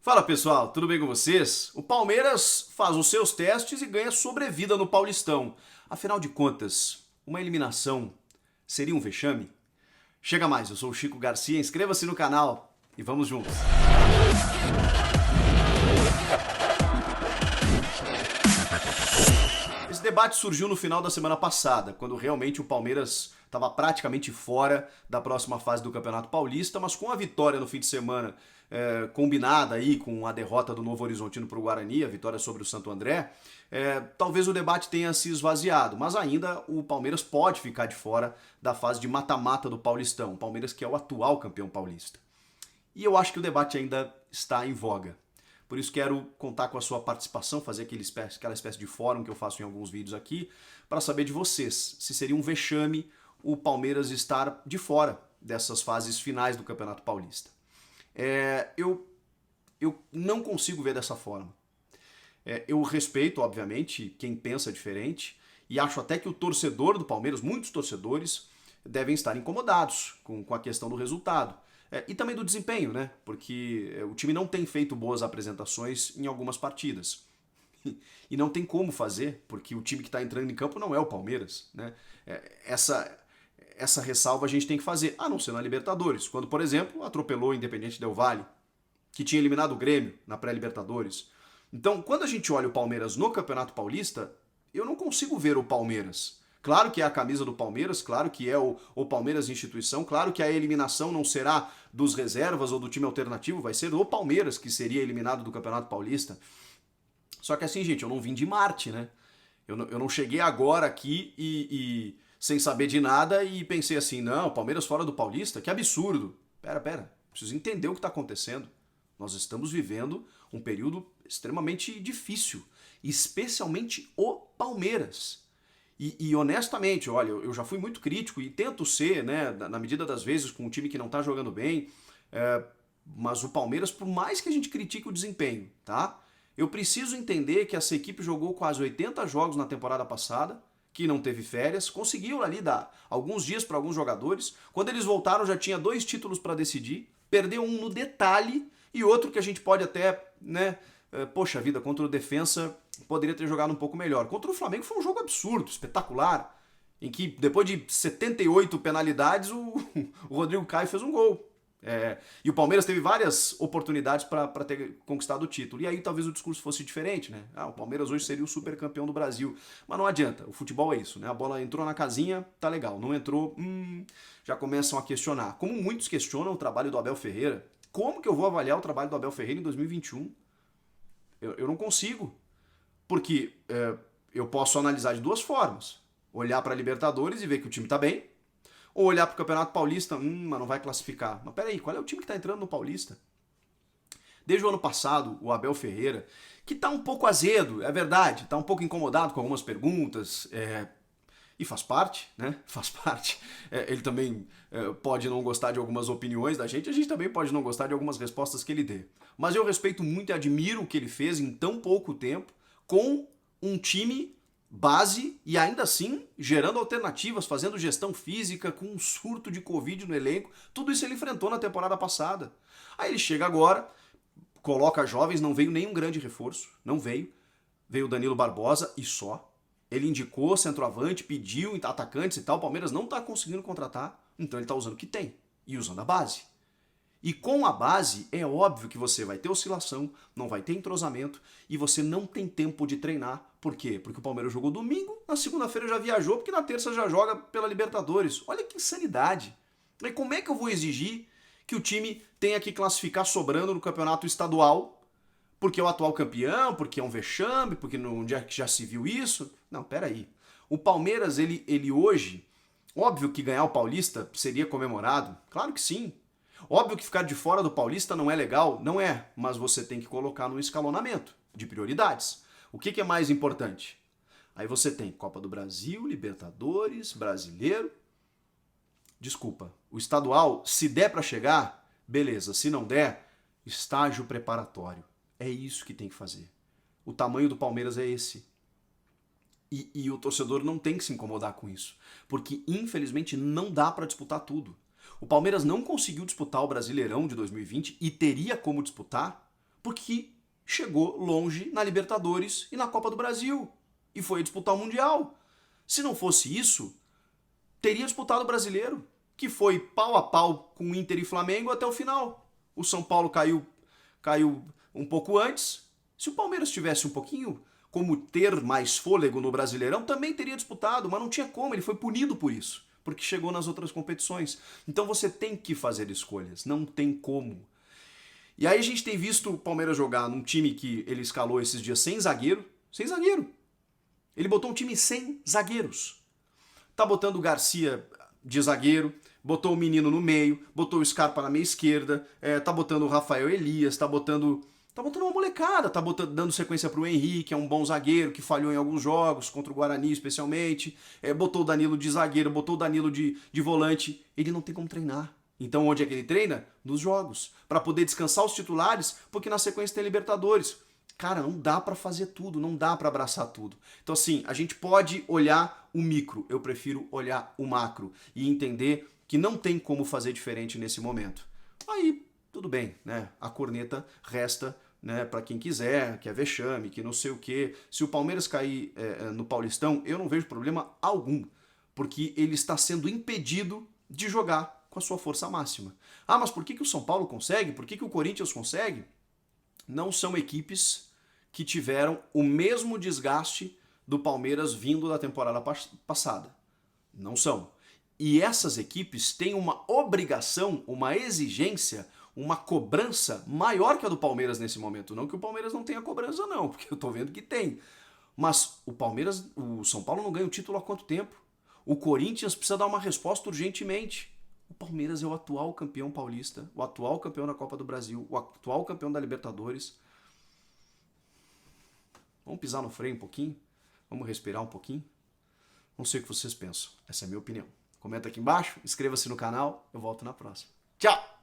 Fala pessoal, tudo bem com vocês? O Palmeiras faz os seus testes e ganha sobrevida no Paulistão. Afinal de contas, uma eliminação seria um vexame? Chega mais, eu sou o Chico Garcia, inscreva-se no canal e vamos juntos. Esse debate surgiu no final da semana passada, quando realmente o Palmeiras estava praticamente fora da próxima fase do Campeonato Paulista, mas com a vitória no fim de semana combinada aí com a derrota do Novo Horizontino para o Guarani, a vitória sobre o Santo André, talvez o debate tenha se esvaziado, mas ainda o Palmeiras pode ficar de fora da fase de mata-mata do Paulistão, o Palmeiras que é o atual campeão paulista. E eu acho que o debate ainda está em voga. Por isso quero contar com a sua participação, fazer aquela espécie de fórum que eu faço em alguns vídeos aqui, para saber de vocês se seria um vexame o Palmeiras estar de fora dessas fases finais do Campeonato Paulista. Eu não consigo ver dessa forma. Eu respeito, obviamente, quem pensa diferente e acho até que o torcedor do Palmeiras, muitos torcedores, devem estar incomodados com a questão do resultado. E também do desempenho, né? Porque o time não tem feito boas apresentações em algumas partidas. E não tem como fazer, porque o time que está entrando em campo não é o Palmeiras, né? Essa ressalva a gente tem que fazer, a não ser na Libertadores, quando, por exemplo, atropelou o Independiente Del Valle, que tinha eliminado o Grêmio na pré-Libertadores. Então, quando a gente olha o Palmeiras no Campeonato Paulista, eu não consigo ver o Palmeiras. Claro que é a camisa do Palmeiras, claro que é o Palmeiras instituição, claro que a eliminação não será dos reservas ou do time alternativo, vai ser do Palmeiras que seria eliminado do Campeonato Paulista. Só que assim, gente, eu não vim de Marte, né? Eu não cheguei agora aqui e sem saber de nada e pensei assim, não, Palmeiras fora do Paulista? Que absurdo. Pera, preciso entender o que está acontecendo. Nós estamos vivendo um período extremamente difícil, especialmente o Palmeiras. E honestamente, olha, eu já fui muito crítico e tento ser, né, na medida das vezes, com um time que não tá jogando bem, mas o Palmeiras, por mais que a gente critique o desempenho, tá? Eu preciso entender que essa equipe jogou quase 80 jogos na temporada passada, que não teve férias, conseguiu ali dar alguns dias para alguns jogadores, quando eles voltaram já tinha 2 títulos para decidir, perdeu um no detalhe e outro que a gente pode até, né, poxa vida, contra o Defensa poderia ter jogado um pouco melhor. Contra o Flamengo foi um jogo absurdo, espetacular, em que depois de 78 penalidades o Rodrigo Caio fez um gol. E o Palmeiras teve várias oportunidades para ter conquistado o título. E aí talvez o discurso fosse diferente, né? O Palmeiras hoje seria o super campeão do Brasil. Mas não adianta, o futebol é isso, né? A bola entrou na casinha, tá legal. Não entrou, já começam a questionar. Como muitos questionam o trabalho do Abel Ferreira. Como que eu vou avaliar o trabalho do Abel Ferreira em 2021? Eu não consigo. Porque eu posso analisar de 2 formas. Olhar para a Libertadores e ver que o time está bem, ou olhar para o Campeonato Paulista, mas não vai classificar. Mas peraí, qual é o time que está entrando no Paulista? Desde o ano passado, o Abel Ferreira, que está um pouco azedo, é verdade, está um pouco incomodado com algumas perguntas, e faz parte, né? Faz parte. Ele também pode não gostar de algumas opiniões da gente, a gente também pode não gostar de algumas respostas que ele dê. Mas eu respeito muito e admiro o que ele fez em tão pouco tempo, com um time base e ainda assim gerando alternativas, fazendo gestão física, com um surto de Covid no elenco. Tudo isso ele enfrentou na temporada passada. Aí ele chega agora, coloca jovens, não veio nenhum grande reforço, não veio. Veio o Danilo Barbosa e só. Ele indicou centroavante, pediu atacantes e tal, o Palmeiras não está conseguindo contratar, então ele está usando o que tem e usando a base. E com a base, é óbvio que você vai ter oscilação, não vai ter entrosamento e você não tem tempo de treinar. Por quê? Porque o Palmeiras jogou domingo, na segunda-feira já viajou, porque na terça já joga pela Libertadores. Olha que insanidade. E como é que eu vou exigir que o time tenha que classificar sobrando no campeonato estadual? Porque é o atual campeão, porque é um vexame, porque onde é que já se viu isso? Não, peraí. O Palmeiras, ele hoje, óbvio que ganhar o Paulista seria comemorado. Claro que sim. Óbvio que ficar de fora do Paulista não é legal, não é, mas você tem que colocar no escalonamento de prioridades. O que é mais importante? Aí você tem Copa do Brasil, Libertadores, Brasileiro. Desculpa, o estadual, se der para chegar, beleza, se não der, estágio preparatório. É isso que tem que fazer. O tamanho do Palmeiras é esse. E o torcedor não tem que se incomodar com isso, porque infelizmente não dá para disputar tudo. O Palmeiras não conseguiu disputar o Brasileirão de 2020 e teria como disputar Porque chegou longe na Libertadores e na Copa do Brasil. E foi disputar o Mundial. Se não fosse isso, teria disputado o Brasileiro, que foi pau a pau com Inter e Flamengo até o final. O São Paulo caiu um pouco antes. Se o Palmeiras tivesse um pouquinho como ter mais fôlego no Brasileirão, também teria disputado, mas não tinha como, ele foi punido por isso, porque chegou nas outras competições. Então você tem que fazer escolhas, não tem como. E aí a gente tem visto o Palmeiras jogar num time que ele escalou esses dias sem zagueiro. Sem zagueiro. Ele botou um time sem zagueiros. Tá botando o Garcia de zagueiro, botou o Menino no meio, botou o Scarpa na meia esquerda, tá botando o Rafael Elias, tá botando uma molecada, dando sequência pro Henrique, que é um bom zagueiro, que falhou em alguns jogos, contra o Guarani especialmente, botou o Danilo de zagueiro, botou o Danilo de volante. Ele não tem como treinar. Então onde é que ele treina? Nos jogos, para poder descansar os titulares, porque na sequência tem Libertadores. Cara, não dá para fazer tudo, não dá para abraçar tudo. Então assim, a gente pode olhar o micro, eu prefiro olhar o macro e entender que não tem como fazer diferente nesse momento. Aí, tudo bem, né? A corneta resta, né, para quem quiser, que é vexame, que não sei o quê. Se o Palmeiras cair no Paulistão, eu não vejo problema algum, porque ele está sendo impedido de jogar com a sua força máxima. Ah, mas por que o São Paulo consegue? Por que o Corinthians consegue? Não são equipes que tiveram o mesmo desgaste do Palmeiras vindo da temporada passada. Não são. E essas equipes têm uma obrigação, uma exigência, uma cobrança maior que a do Palmeiras nesse momento. Não que o Palmeiras não tenha cobrança não, porque eu tô vendo que tem. Mas o São Paulo não ganha o título há quanto tempo? O Corinthians precisa dar uma resposta urgentemente. O Palmeiras é o atual campeão paulista, o atual campeão da Copa do Brasil, o atual campeão da Libertadores. Vamos pisar no freio um pouquinho? Vamos respirar um pouquinho? Não sei o que vocês pensam. Essa é a minha opinião. Comenta aqui embaixo, inscreva-se no canal, eu volto na próxima. Tchau!